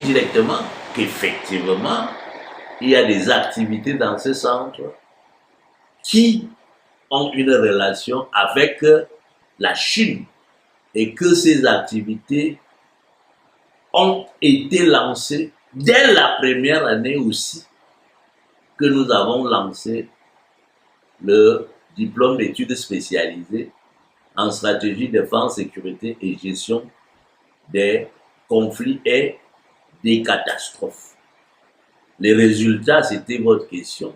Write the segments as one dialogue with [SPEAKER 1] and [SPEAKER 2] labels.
[SPEAKER 1] directement qu'effectivement, il y a des activités dans ce centre qui ont une relation avec la Chine et que ces activités ont été lancées dès la première année aussi que nous avons lancé le diplôme d'études spécialisées en stratégie, défense, sécurité et gestion des conflits et des catastrophes. Les résultats, c'était votre question.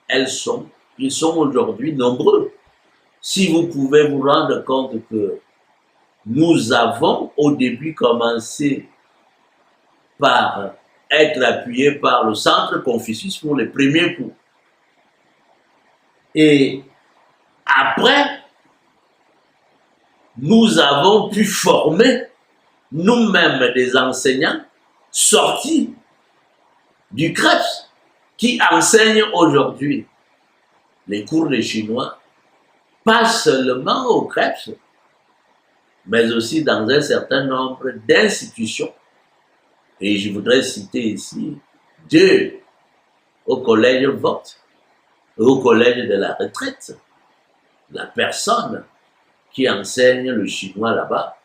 [SPEAKER 1] Ils sont aujourd'hui nombreux. Si vous pouvez vous rendre compte que nous avons au début commencé par être appuyés par le Centre Confucius pour les premiers cours. Et après, nous avons pu former nous-mêmes des enseignants sortis du CREPS qui enseignent aujourd'hui les cours de chinois, pas seulement au CREPS, mais aussi dans un certain nombre d'institutions. Et je voudrais citer ici 2 au collège Vogt, au collège de la retraite. La personne qui enseigne le chinois là-bas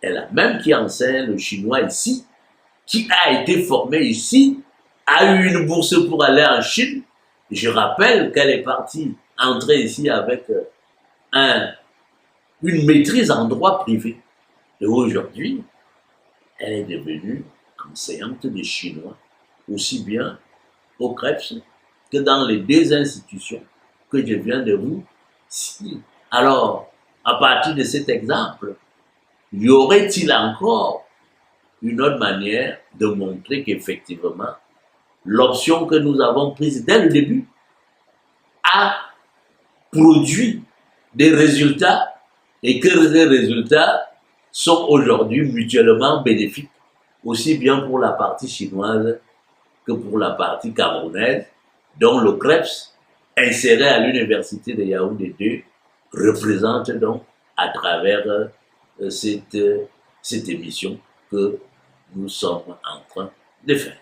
[SPEAKER 1] est la même qui enseigne le chinois ici, qui a été formée ici, a eu une bourse pour aller en Chine. Je rappelle qu'elle est partie entrer ici avec une maîtrise en droit privé. Et aujourd'hui, elle est devenue enseignante de chinois, aussi bien au CREPS que dans les 2 institutions que je viens de vous citer. Alors, à partir de cet exemple, y aurait-il encore une autre manière de montrer qu'effectivement, l'option que nous avons prise dès le début a produit des résultats et que ces résultats sont aujourd'hui mutuellement bénéfiques, aussi bien pour la partie chinoise que pour la partie camerounaise, dont le CREPS, inséré à l'université de Yaoundé 2, représente donc à travers cette émission que nous sommes en train de faire.